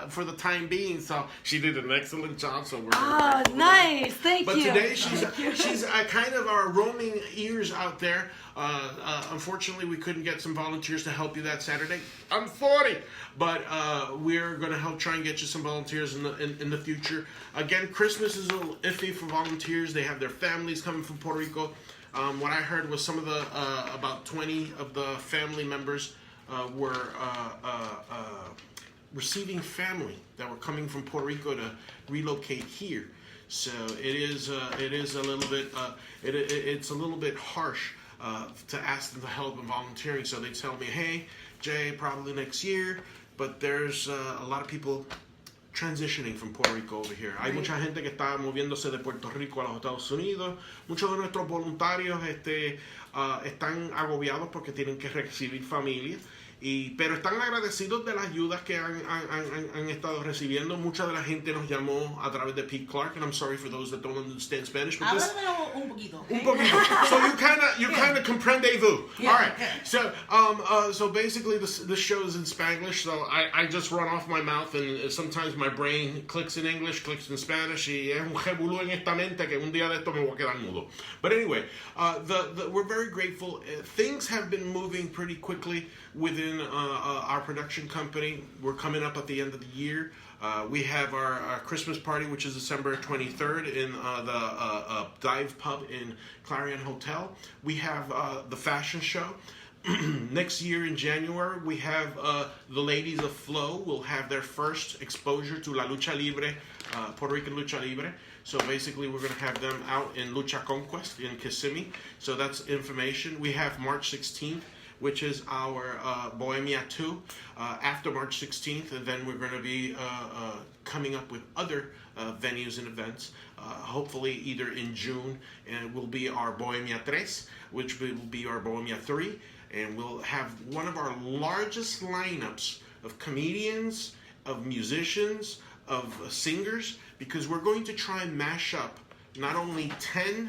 for the time being. So she did an excellent job. So we're nice. Thank but you. But today she's kind of our roaming ears out there. Unfortunately, we couldn't get some volunteers to help you that Saturday. I'm 40, but we're going to help try and get you some volunteers in the future. Again, Christmas is a little iffy for volunteers. They have their families coming from Puerto Rico. What I heard was some of the about 20 of the family members were receiving family that were coming from Puerto Rico to relocate here. So it is a little bit it's a little bit harsh to ask them to help in volunteering. So they tell me, hey, Jay, probably next year. But there's a lot of people transitioning from Puerto Rico over here. Hay mucha gente que está moviéndose de Puerto Rico a los Estados Unidos. Muchos de nuestros voluntarios están agobiados porque tienen que recibir familia. Pero están agradecidos de las ayudas que han estado recibiendo. Mucha de la gente nos llamó a través de Pete Clark, and I'm sorry for those that don't understand Spanish. But this, un poquito. Un poquito. So you kind of comprende-vous. Yeah, All right. yeah. So basically this show is in Spanglish. So I just run off my mouth, and sometimes my brain clicks in English, clicks in Spanish, y es un revolú en esta mente que un día de esto me voy a quedar mudo. But anyway, we're very grateful. Things have been moving pretty quickly within our production company. We're coming up at the end of the year. We have our Christmas party, which is December 23rd in the Dive Pub in Clarion Hotel. We have the fashion show. Next year in January, we have the ladies of Flow will have their first exposure to La Lucha Libre, Puerto Rican Lucha Libre. So basically, we're going to have them out in Lucha Conquest in Kissimmee. So that's information. We have March 16th, which is our Bohemia 2 after March 16th, and then we're going to be coming up with other venues and events. Hopefully either in June, and it will be our Bohemia 3, which will be our Bohemia 3, and we'll have one of our largest lineups of comedians, of musicians, of singers, because we're going to try and mash up not only 10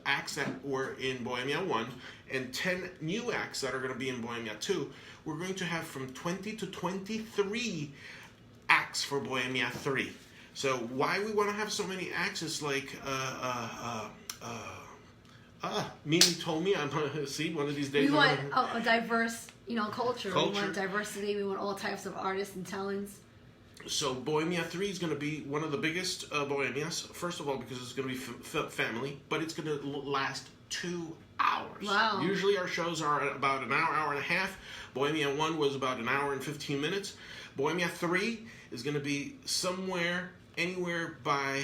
acts that were in Bohemia 1 and 10 new acts that are going to be in Bohemia 2, we're going to have from 20 to 23 acts for Bohemia 3. So why we want to have so many acts is like, Mimi told me, I'm going to see one of these days. We want a diverse, culture. We Culture. want diversity. We want all types of artists and talents. So Bohemia 3 is going to be one of the biggest Bohemias. First of all, because it's going to be family, but it's going to last 2 hours. Wow. Usually our shows are about an hour, hour and a half. Bohemia 1 was about an hour and 15 minutes. Bohemia 3 is going to be anywhere by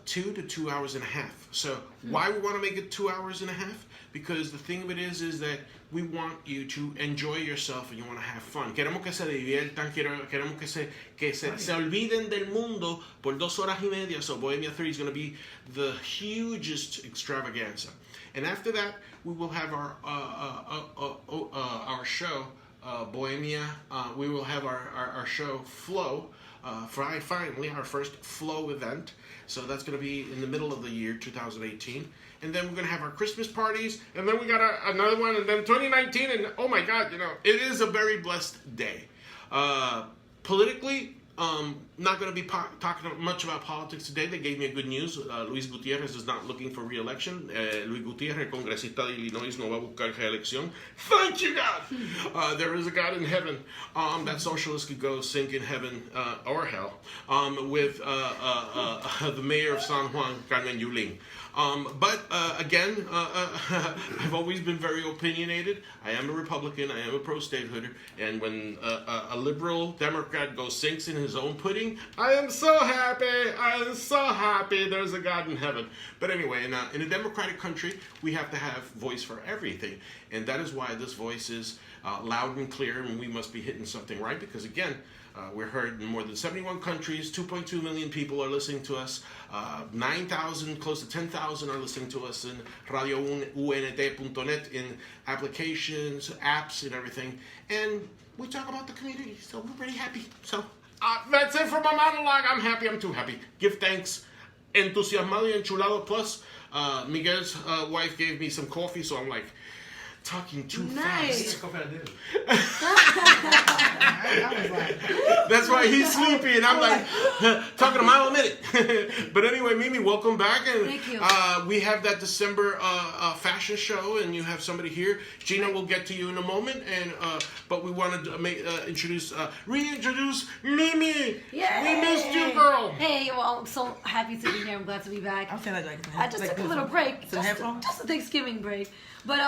2 to 2 hours and a half. So why we want to make it 2 hours and a half? Because the thing of it is that we want you to enjoy yourself and you want to have fun. Queremos que se diviertan, queremos que se olviden del mundo por 2 horas y media. So Bohemia 3 is going to be the hugest extravaganza. And after that, we will have our show, Bohemia. We will have our show Flow. Finally, our first Flow event. So that's going to be in the middle of the year, 2018. And then we're going to have our Christmas parties. And then we got another one. And then 2019. And oh my God, it is a very blessed day. Politically, not going to be talking much about politics today. They gave me a good news. Luis Gutierrez is not looking for re-election. Luis Gutierrez, congresista de Illinois, no va a buscar reelección. Thank you, God! There is a God in heaven. That socialist could go sink in heaven or hell with the mayor of San Juan, Carmen Yulín. But again, I've always been very opinionated. I am a Republican. I am a pro-statehooder. And when a liberal Democrat sinks in his own pudding, I am so happy. I am so happy. There's a God in heaven. But anyway, in a democratic country, we have to have voice for everything. And that is why this voice is loud and clear, and we must be hitting something right. Because again, we're heard in more than 71 countries. 2.2 million people are listening to us. 9,000, close to 10,000 are listening to us in radiount.net, in applications, apps, and everything. And we talk about the community, so we're pretty happy. So that's it for my monologue. I'm happy. I'm too happy. Give thanks. Entusiasmado y enchulado. Plus, Miguel's wife gave me some coffee, so I'm like talking too fast. I was like, That's right, he's sleepy, and I'm like, talking a mile a minute. But anyway, Mimi, welcome back. And, Thank you. We have that December fashion show, and you have somebody here. Gina will get to you in a moment, and but we wanted to reintroduce Mimi. Yay! We missed you, girl. Hey, well, I'm so happy to be here. I'm glad to be back. I'm feeling like I just took a little break, Some headphones? just a Thanksgiving break. But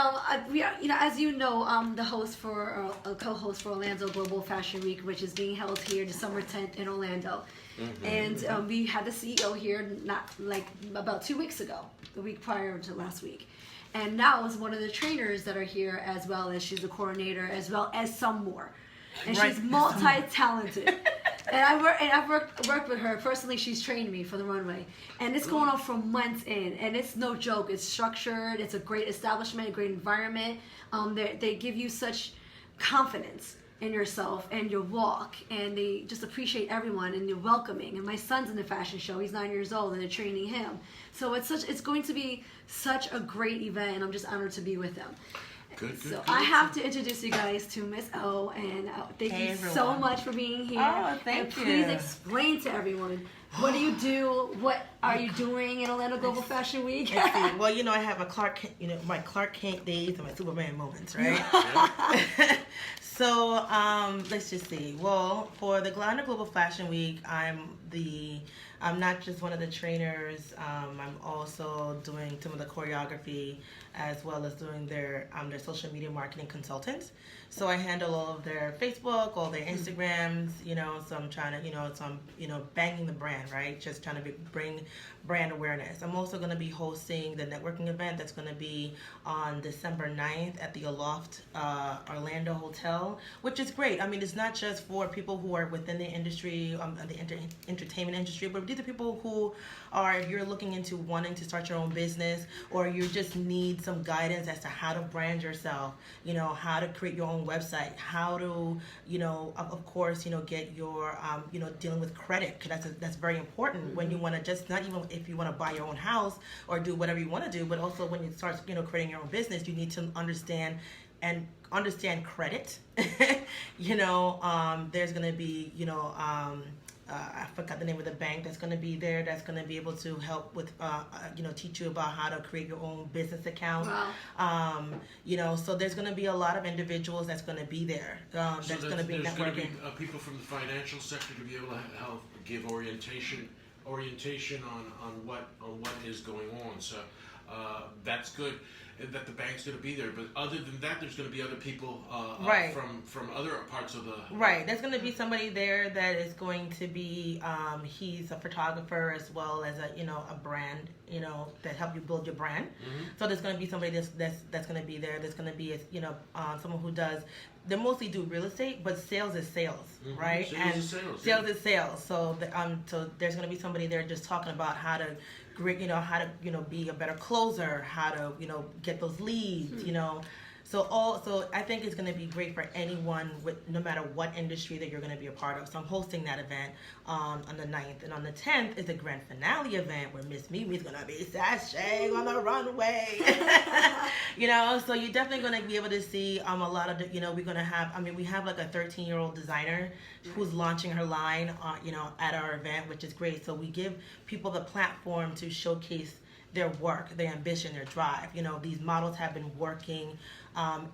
we are, as you know, I'm the host for a co-host for Orlando Global Fashion Week, which is being held here December 10th in Orlando. Mm-hmm. And we had the CEO here not like about 2 weeks ago, the week prior to last week. And now is one of the trainers that are here, as well as she's a coordinator, as well as some more. And Right. she's multi-talented. And I've worked with her personally. She's trained me for the runway, and it's going on for months in, and it's no joke. It's structured. It's a great establishment, a great environment. They give you such confidence in yourself and your walk, and they just appreciate everyone, and they're welcoming. And my son's in the fashion show. He's 9 years old, and they're training him. So it's going to be such a great event, and I'm just honored to be with them. Good, So good. I have to introduce you guys to Miss O, and thank Hey, you so everyone. much for being here. Oh, thank and please you. explain to everyone, what do you do? What are you doing in Orlando Global Fashion Week? Let's see. Well, I have my Clark Kent days and my Superman moments, right? So, let's just see. Well, for the Orlando Global Fashion Week, I'm not just one of the trainers. I'm also doing some of the choreography, as well as doing their social media marketing consultants. So I handle all of their Facebook, all their Instagrams, so I'm trying to, banging the brand, right? Just trying to bring brand awareness. I'm also going to be hosting the networking event that's going to be on December 9th at the Aloft Orlando Hotel, which is great. I mean, it's not just for people who are within the industry, the entertainment industry, but these are people who are, if you're looking into wanting to start your own business, or you just need some guidance as to how to brand yourself, how to create your own website, how to, of course, get your, dealing with credit, because that's very important when you want to just, not even if you want to buy your own house or do whatever you want to do, but also when you start, creating your own business, you need to understand credit. There's going to be, I forgot the name of the bank that's going to be there, that's going to be able to help with, teach you about how to create your own business account. Wow. So there's going to be a lot of individuals that's going to be there. That's going to be there's going to networking. be people from the financial sector to be able to help give orientation on what is going on. So that's good that the bank's going to be there. But other than that, there's going to be other people Right. from other parts of the Right. There's going to be somebody there that is going to be, he's a photographer as well as a brand, that help you build your brand. Mm-hmm. So there's going to be somebody that's going to be there. There's going to be, someone who does, they mostly do real estate, but sales is sales, Mhm. right? Sales and is sales, sales yeah. is sales. So so there's going to be somebody there just talking about how to how to be a better closer, how to get those leads, So I think it's going to be great for anyone with no matter what industry that you're going to be a part of. So I'm hosting that event on the 9th, and on the 10th is the grand finale event where Miss Mimi's going to be sashaying on the runway. So you're definitely going to be able to see a lot of the, we're going to have, we have like a 13-year-old designer who's launching her line, at our event, which is great. So we give people the platform to showcase their work, their ambition, their drive. These models have been working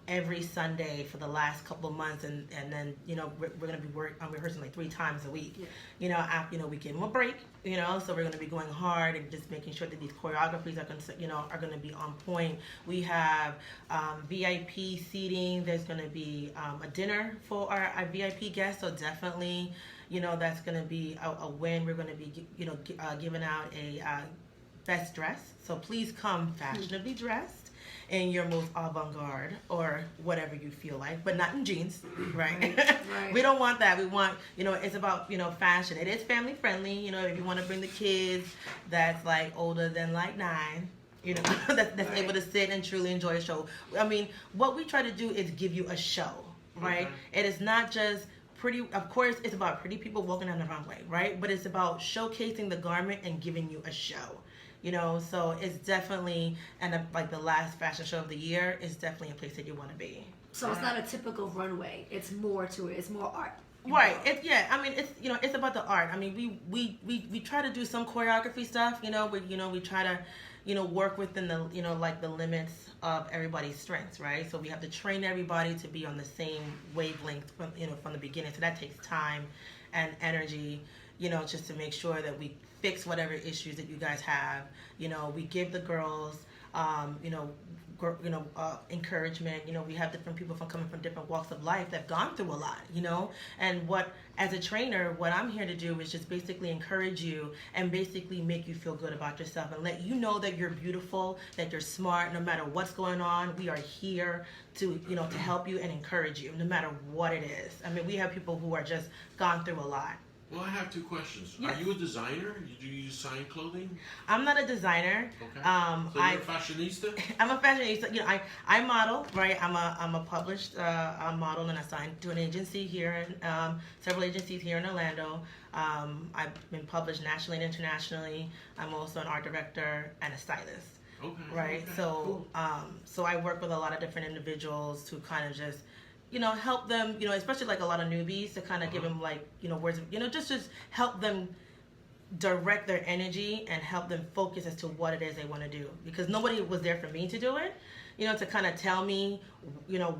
every Sunday for the last couple of months, and then we're going to be rehearsing like 3 times a week. Yeah. After we give them a break. So we're going to be going hard and just making sure that these choreographies are going to be on point. We have VIP seating. There's going to be a dinner for our VIP guests. So definitely, that's going to be a win. We're going to be giving out a best dress. So please come fashionably dressed in your most avant-garde or whatever you feel like, but not in jeans, right? Right. We don't want that. We want, it's about, fashion. It is family friendly, if you want to bring the kids that's like older than like 9, that's Right. able to sit and truly enjoy a show. What we try to do is give you a show, right? Okay. It is not just pretty, of course, it's about pretty people walking down the runway, right? But it's about showcasing the garment and giving you a show. So it's definitely, and like the last fashion show of the year, is definitely a place that you want to be. So it's not a typical runway. It's more to it. It's more art. Right. I mean, it's about the art. I mean, we try to do some choreography stuff. We try to, work within the, like the limits of everybody's strengths, right? So we have to train everybody to be on the same wavelength from the beginning. So that takes time and energy, just to make sure that we fix whatever issues that you guys have. We give the girls, encouragement. We have different people coming from different walks of life that have gone through a lot, and as a trainer, what I'm here to do is just basically encourage you and basically make you feel good about yourself and let you know that you're beautiful, that you're smart, no matter what's going on. We are here to, to help you and encourage you no matter what it is. I mean, we have people who are just gone through a lot. Well, I have two questions. Yes. Are you a designer? Do you design clothing? I'm not a designer. Okay. So you're a fashionista? I'm a fashionista. I model, right? I'm a published model, and assigned to an agency here, several agencies here in Orlando. I've been published nationally and internationally. I'm also an art director and a stylist. Okay. Right. Okay, So, cool. So I work with a lot of different individuals to kind of just, help them, especially like a lot of newbies, to kind of give them like, words of, just help them direct their energy and help them focus as to what it is they want to do. Because nobody was there for me to do it, to kind of tell me,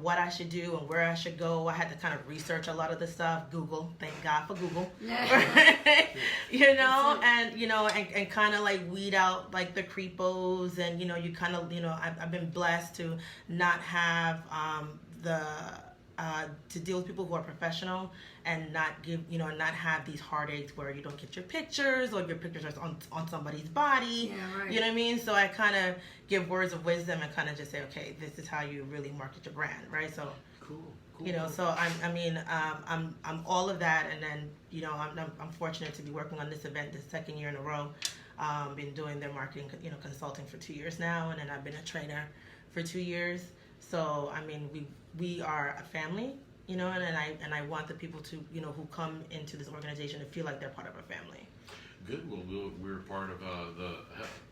what I should do and where I should go. I had to kind of research a lot of the stuff. Google, thank God for Google. And kind of like weed out like the creepos, and, you kind of, I've been blessed to not have to deal with people who are professional and not give, not have these heartaches where you don't get your pictures or your pictures are on somebody's body. Yeah, right. You know what I mean? So I kind of give words of wisdom and kind of just say, okay, this is how you really market your brand, right? So Cool. so I'm all of that, and then I'm fortunate to be working on this event the second year in a row. Been doing their marketing, consulting for 2 years now, and then I've been a trainer for 2 years. So I mean, we are a family, and I want the people to, who come into this organization to feel like they're part of a family. Good. Well, we're part of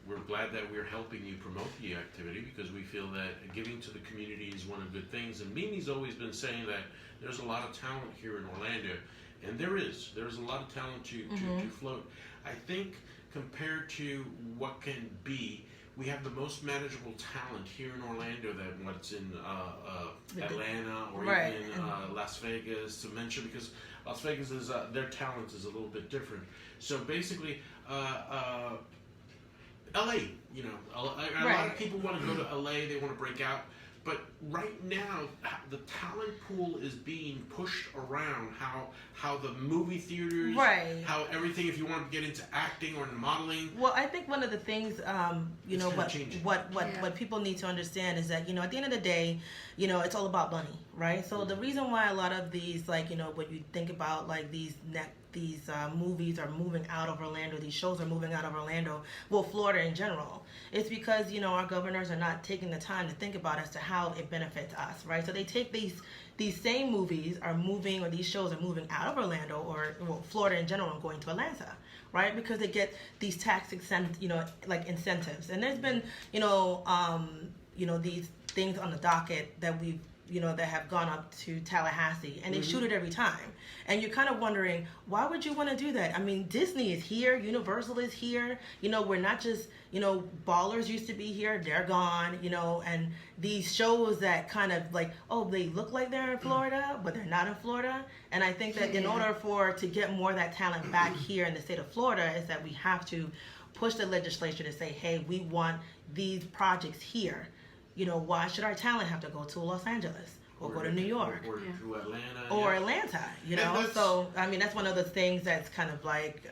we're glad that we're helping you promote the activity, because we feel that giving to the community is one of the good things. And Mimi's always been saying that there's a lot of talent here in Orlando, and there's a lot of talent to float. I think compared to what can be, we have the most manageable talent here in Orlando than what's in Atlanta or right. even Las Vegas, to mention, because Las Vegas is their talent is a little bit different. So basically, LA, a lot of people want to go to LA, they want to break out. But right now, the talent pool is being pushed around. How the movie theaters, right. How everything. If you want to get into acting or modeling. Well, I think one of the things, what Yeah. people need to understand is that, at the end of the day, it's all about money, right? So the reason why a lot of these, when you think about like these movies are moving out of Orlando, these shows are moving out of Orlando, well, Florida in general, it's because, our governors are not taking the time to think about as to how it benefits us, right? So they take these same movies are moving, or these shows are moving out of Orlando or Florida in general and going to Atlanta, right? Because they get these tax incentives. And there's been, these things on the docket that we've, that have gone up to Tallahassee, and they shoot it every time. And you're kind of wondering, why would you want to do that? I mean, Disney is here, Universal is here, we're not just, Ballers used to be here, they're gone, and these shows that kind of like, they look like they're in Florida, but they're not in Florida. And I think that in order to get more of that talent back here in the state of Florida, is that we have to push the legislature to say, hey, we want these projects here. Why should our talent have to go to Los Angeles or go to New York or to Atlanta or Atlanta? So I mean, that's one of the things that's kind of like,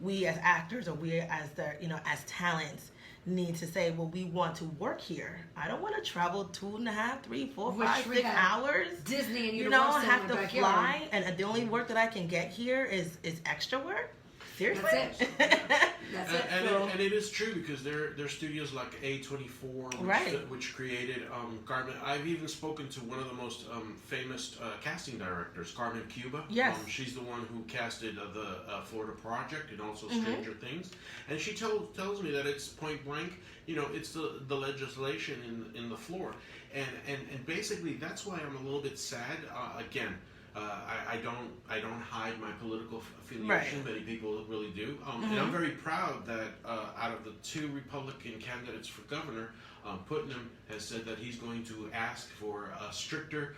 we as actors, or we as as talents, need to say, well, we want to work here. I don't want to travel 2.5, 3, 4, 5, 6 hours. Disney and Universal have in to the fly, backyard. and the only work that I can get here is extra work. Seriously? That's it. That's it. And it is true because there are studios like A24, which created Carmen. I've even spoken to one of the most famous casting directors, Carmen Cuba. Yes. She's the one who casted the Florida Project and also Stranger Things. And she tells me that it's point blank, it's the legislation in the floor. And basically that's why I'm a little bit sad. Again, I don't hide my political affiliation. Many people really do, and I'm very proud that out of the 2 Republican candidates for governor, Putnam has said that he's going to ask for stricter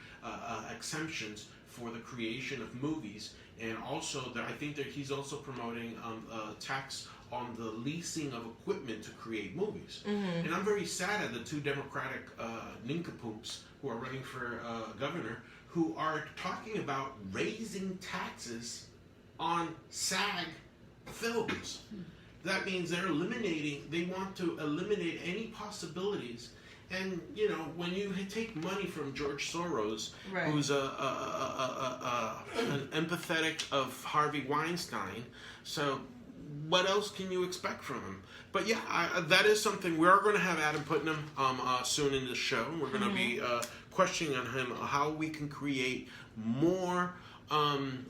exemptions for the creation of movies, and also I think that he's also promoting tax on the leasing of equipment to create movies. And I'm very sad at the 2 Democratic nincompoops who are running for governor, who are talking about raising taxes on SAG films. That means they want to eliminate any possibilities. And, when you take money from George Soros, who's an empathetic of Harvey Weinstein, so what else can you expect from him? But yeah, that is something. We are going to have Adam Putnam soon in the show. We're going to be questioning on him how we can create more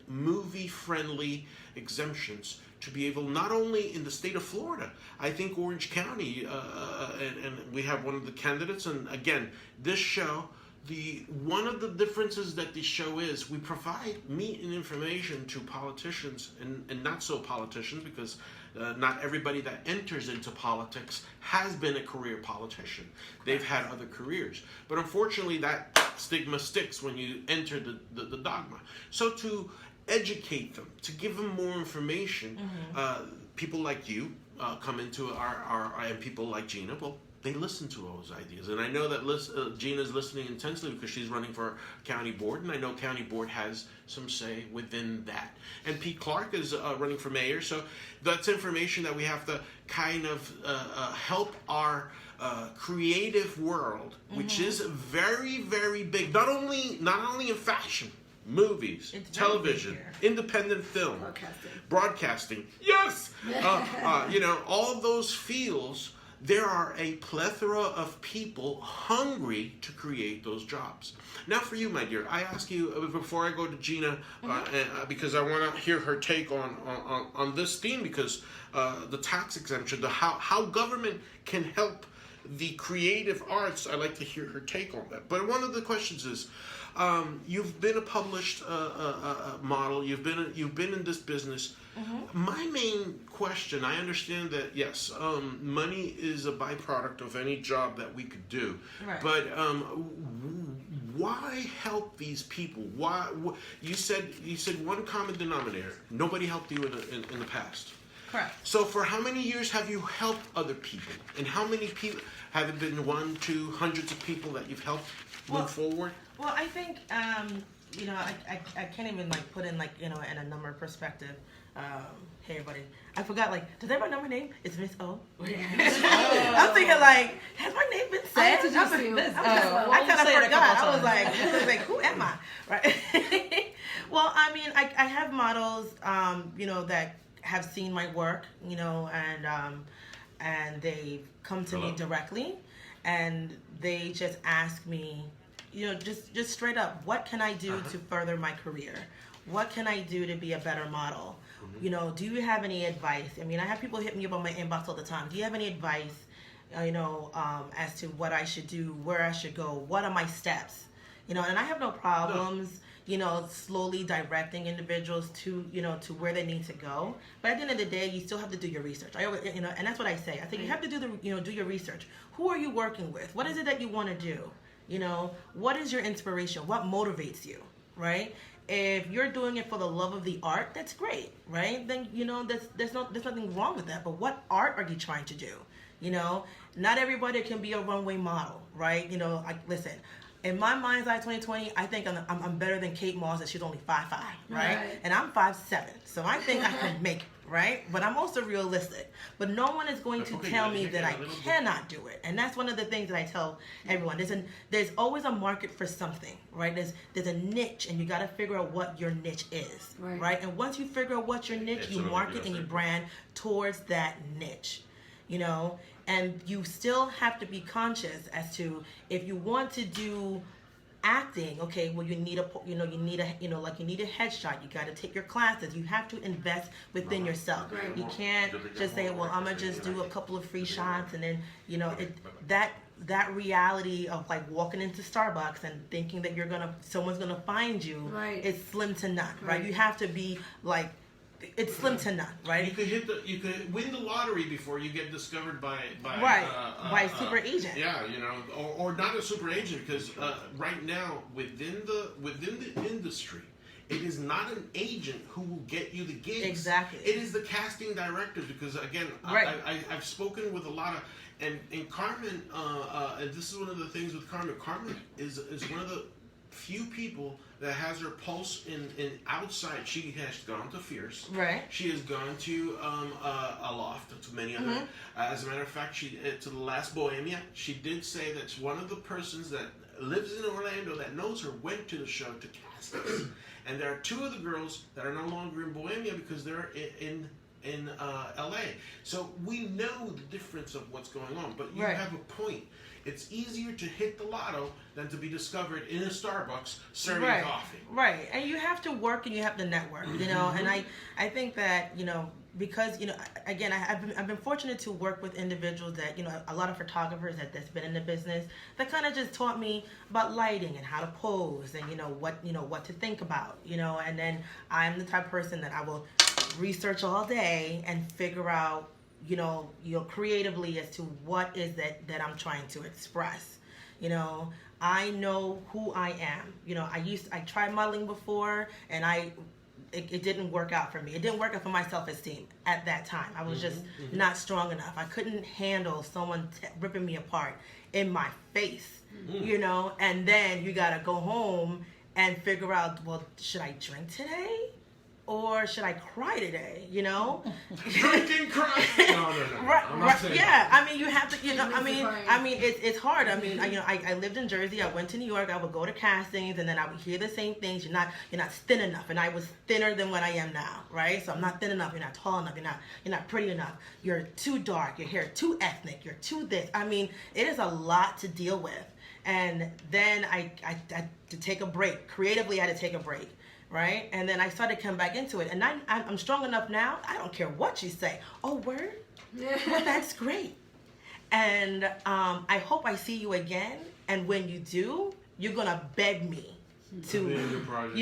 movie-friendly exemptions to be able, not only in the state of Florida, I think Orange County, and we have one of the candidates, and again, this show, one of the differences that this show is, we provide meat and information to politicians and not so politicians, because not everybody that enters into politics has been a career politician. They've had other careers. But unfortunately, that stigma sticks when you enter the dogma. So to educate them, to give them more information, people like you come into our and people like Gina, well, they listen to all those ideas. And I know that Gina's listening intensely because she's running for county board, and I know county board has some say within that. And Pete Clark is running for mayor, so that's information that we have to kind of help our creative world, which is very, very big, not only in fashion, movies, television, independent film, broadcasting. Yes! All of those fields, there are a plethora of people hungry to create those jobs. Now for you, my dear, I ask you, before I go to Gina, because I want to hear her take on this theme, because the tax exemption, how government can help the creative arts, I'd like to hear her take on that. But one of the questions is, you've been a published model. You've been in this business. My main question, I understand that yes, money is a byproduct of any job that we could do. Right. But why help these people? Why you said one common denominator? Nobody helped you in the past. Correct. So for how many years have you helped other people? And how many people have it been? 1, 2, hundreds of people that you've helped move forward? Well, I think I can't even put in in a number perspective. Hey everybody, I forgot does everybody know my name? It's Miss O. I'm thinking has my name been said? I introduced you. I kind of forgot. I was like, who am I? Right. Well, I mean, I have models, that have seen my work, and they come to me directly, and they just ask me, just straight up, what can I do to further my career? What can I do to be a better model? Do you have any advice? I mean, I have people hit me up on my inbox all the time. Do you have any advice, as to what I should do, where I should go? What are my steps? And I have no problems, slowly directing individuals to where they need to go. But at the end of the day, you still have to do your research. I always, and that's what I say. I think you have to do your research. Who are you working with? What is it that you want to do? What is your inspiration? What motivates you, right? If you're doing it for the love of the art, that's great, right? Then, there's nothing wrong with that. But what art are you trying to do? Not everybody can be a runway model, right? Listen, in my mind's eye, 2020, I think I'm better than Kate Moss, and she's only 5'5", right? And I'm 5'7", so I think I can make it, right? But I'm also realistic. But no one is going to tell me that I cannot do it, and that's one of the things that I tell everyone. There's always a market for something, right? There's a niche, and you got to figure out what your niche is, right? And once you figure out what your niche, you market and you brand towards that niche, you know. And you still have to be conscious as to if you want to do acting, okay, well you need a headshot. You got to take your classes. You have to invest within yourself. You can't just say, well, I'm gonna just do a couple of free shots and then that reality of like walking into Starbucks and thinking that someone's gonna find you is slim to none, right? You have to be like, it's slim to none, right? You could win the lottery before you get discovered by a super agent. Yeah, you know, or not a super agent, because right now within the industry, it is not an agent who will get you the gigs. Exactly. It is the casting directors, because again, I've spoken with a lot of and Carmen. And this is one of the things with Carmen. Carmen is one of the few people that has her pulse in outside. She has gone to Fierce. Right. She has gone to Aloft, to many other. As a matter of fact, she to the last Bohemia. She did say that one of the persons that lives in Orlando that knows her went to the show to cast us. And there are two of the girls that are no longer in Bohemia because they're in LA. So we know the difference of what's going on. But you have a point. It's easier to hit the lotto than to be discovered in a Starbucks serving coffee. Right. And you have to work and you have to network, you know. And I think that, you know, because, you know, again, I've been fortunate to work with individuals that, you know, a lot of photographers that's been in the business that kind of just taught me about lighting and how to pose and, you know, what to think about, you know. And then I'm the type of person that I will research all day and figure out, you know, creatively as to what is that I'm trying to express. You know, I know who I am. You know, I tried modeling before, and it didn't work out for me. It didn't work out for my self-esteem at that time. I was just not strong enough. I couldn't handle someone ripping me apart in my face, you know, and then you gotta go home and figure out, well, should I drink today? Or should I cry today? You know, drink and cry. No. Right. Yeah. I mean, you have to. You know. I mean, it's hard. I mean, I lived in Jersey. I went to New York. I would go to castings, and then I would hear the same things. You're not thin enough, and I was thinner than what I am now. Right. So I'm not thin enough. You're not tall enough. You're not pretty enough. You're too dark. Your hair too ethnic. You're too this. I mean, it is a lot to deal with. And then I had to take a break. Creatively, I had to take a break. Right? And then I started to come back into it. And I'm strong enough now. I don't care what you say. Oh, word? Well, that's great. And I hope I see you again. And when you do, you're going to beg me to be on your project.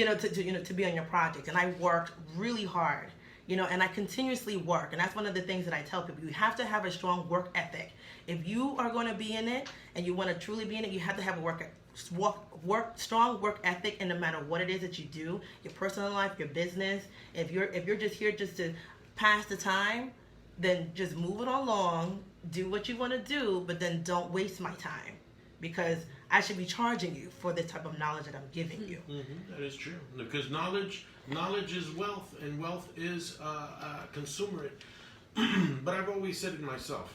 To be on your project. And I worked really hard, you know, and I continuously work. And that's one of the things that I tell people. You have to have a strong work ethic. If you are going to be in it and you want to truly be in it, you have to have a strong work ethic, and no matter what it is that you do, your personal life, your business, if you're just here just to pass the time, then just move it along, do what you want to do, but then don't waste my time, because I should be charging you for the type of knowledge that I'm giving you. That is true, because knowledge is wealth, and wealth is consumer. But I've always said it myself.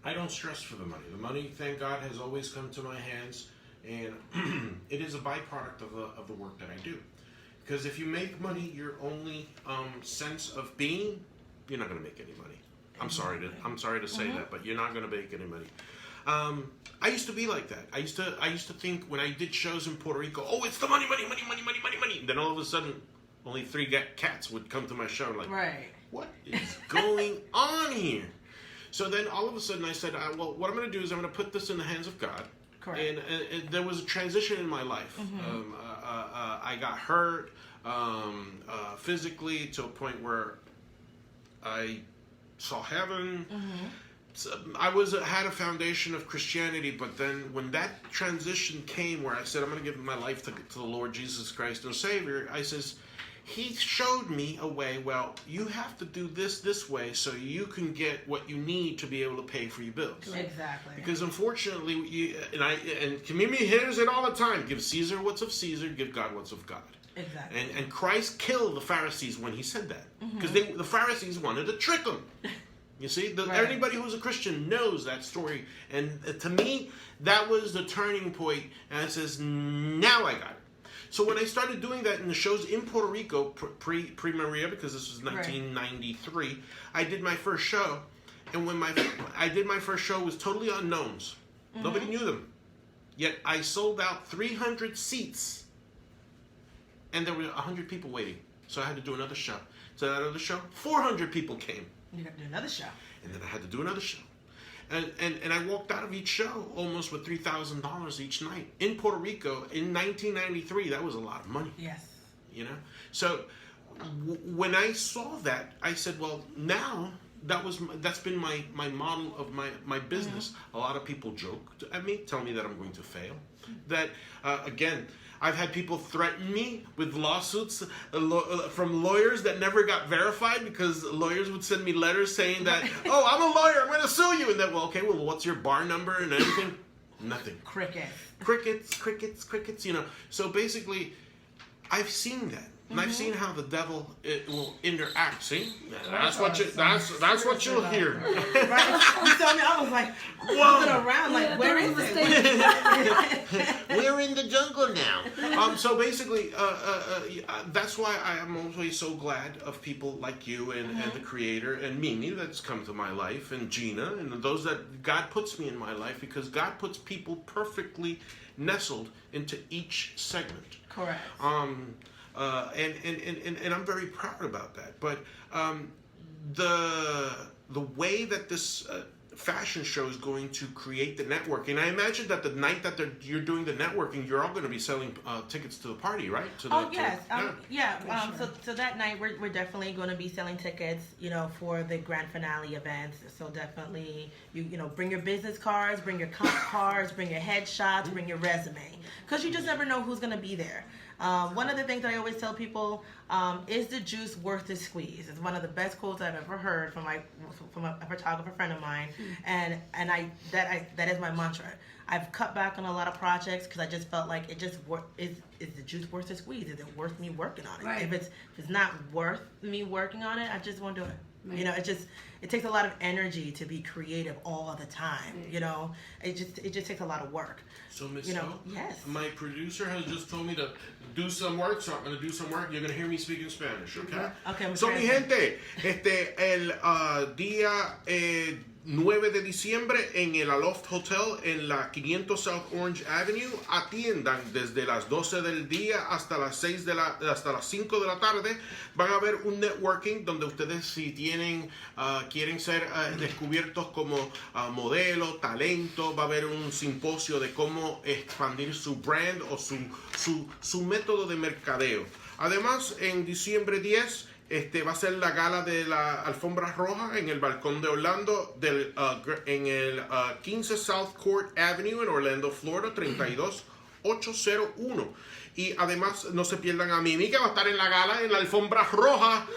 I don't stress for the money. The money, thank God, has always come to my hands. And it is a byproduct of the work that I do. Because if you make money your only sense of being, you're not going to make any money. I'm sorry to say that, but you're not going to make any money. I used to be like that. I used to think when I did shows in Puerto Rico, oh, it's the money. Then all of a sudden, only 3 cats would come to my show. Like, what is going on here? So then all of a sudden I said, well, what I'm going to do is I'm going to put this in the hands of God. Correct. And there was a transition in my life. I got hurt physically to a point where I saw heaven. So I had a foundation of Christianity, but then when that transition came where I said, I'm going to give my life to the Lord Jesus Christ and Savior, I says, he showed me a way. Well, you have to do this way so you can get what you need to be able to pay for your bills. Exactly. Because unfortunately, and Kimimi hears it all the time: give Caesar what's of Caesar, give God what's of God. Exactly. And Christ killed the Pharisees when he said that, because the Pharisees wanted to trick him. You see, Right. Anybody who's a Christian knows that story, and to me, that was the turning point. And it says, now I got it. So when I started doing that in the shows in Puerto Rico, pre Maria, because this was 1993, I did my first show, and when I did my first show, it was totally unknowns. Nobody knew them. Yet I sold out 300 seats, and there were 100 people waiting. So I had to do another show. So that other show, 400 people came. You got to do another show. And then I had to do another show. And I walked out of each show almost with $3,000 each night. In Puerto Rico, in 1993, that was a lot of money. Yes. You know? So when I saw that, I said, well, now that's been my model of my business. A lot of people joke at me, tell me that I'm going to fail. That, again, I've had people threaten me with lawsuits from lawyers that never got verified, because lawyers would send me letters saying that, oh, I'm a lawyer, I'm going to sue you. And then, well, okay, well, what's your bar number and everything? Nothing. Crickets, you know. So basically, I've seen that. And I've seen how the devil will interact. See, that's what you'll hear. Right? You told me, I was like looking around, like, where is it? We're in the jungle now. So basically, that's why I am always so glad of people like you and the creator and Mimi that's come to my life, and Gina and those that God puts me in my life, because God puts people perfectly nestled into each segment. Correct. And I'm very proud about that. But the way that this fashion show is going to create the networking, I imagine that the night that you're doing the networking, you're all going to be selling tickets to the party, right? Yes. So that night we're definitely going to be selling tickets, you know, for the grand finale events. So definitely you know, bring your business cards, bring your comp cards, bring your headshots, bring your resume, because you just never know who's going to be there. One of the things that I always tell people, is the juice worth the squeeze? It's one of the best quotes I've ever heard from a photographer friend of mine, and that is my mantra. I've cut back on a lot of projects because I just felt like it just is the juice worth the squeeze? Is it worth me working on it? Right. If it's not worth me working on it, I just won't do it. Right. You know, it takes a lot of energy to be creative all the time. You know, it just takes a lot of work. So, Miss yes. My producer has just told me to do some work, so I'm going to do some work. You're going to hear me speak in Spanish, okay? Okay. So, mi gente, el día 9 de diciembre en el Aloft Hotel en la 500 South Orange Avenue, atiendan desde las 12 del día hasta las 5 de la tarde. Van a haber un networking donde ustedes, si quieren ser descubiertos como modelo, talento, va a haber un simposio de cómo expandir su brand o su método de mercadeo. Además, en diciembre 10 va a ser la gala de la alfombra roja en el balcón de Orlando en el 15 South Court Avenue en Orlando, Florida, 32801. Y además no se pierdan a Mimi, que va a estar en la gala en la alfombra roja.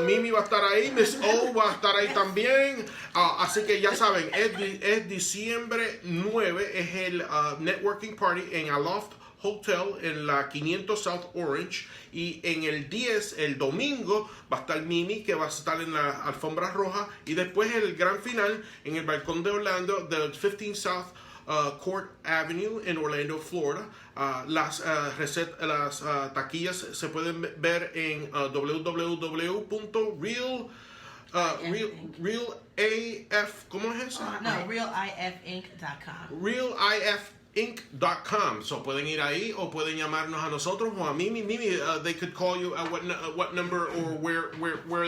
Mimi va a estar ahí, Miss O va a estar ahí también. Así que ya saben, es diciembre 9, es el networking party en Aloft Hotel en la 500 South Orange, y en el 10, el domingo, va a estar Mimi, que va a estar en la alfombra roja, y después el gran final en el balcón de Orlando del 15 South Court Avenue en Orlando, Florida. Las taquillas se pueden ver en ¿cómo es eso? realifinc.com. realifinc.com. So pueden ir ahí o pueden llamarnos a nosotros o a Mimi. Mimi, they could call you at what number or where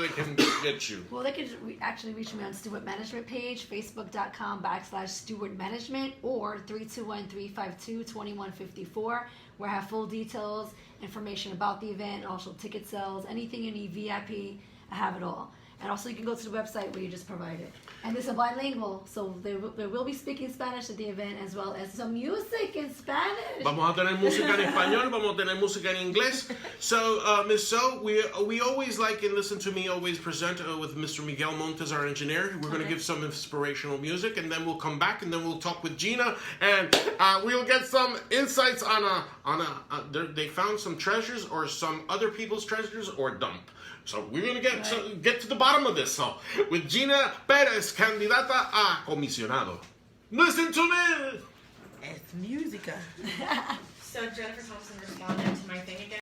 they can get you. Well, they could actually reach me on Stewart Management page, facebook.com/Stewart Management, or 321-352-2154, where I have full details, information about the event, and also ticket sales, anything you need VIP, I have it all. And also you can go to the website where you just provide it. And it's a bilingual, so they will be speaking Spanish at the event as well as some music in Spanish. Vamos a tener música en español, vamos a tener música en inglés. So, Ms. So, we always like, and listen to me, always present with Mr. Miguel Montes, our engineer. We're going to give some inspirational music, and then we'll come back, and then we'll talk with Gina, and we'll get some insights on they found some treasures, or some other people's treasures, or dump. So we're going to get to the bottom of this. So, with Gina Perez, candidata a comisionado. Listen to me! Es música. So Jennifer Thompson responded to my thing again.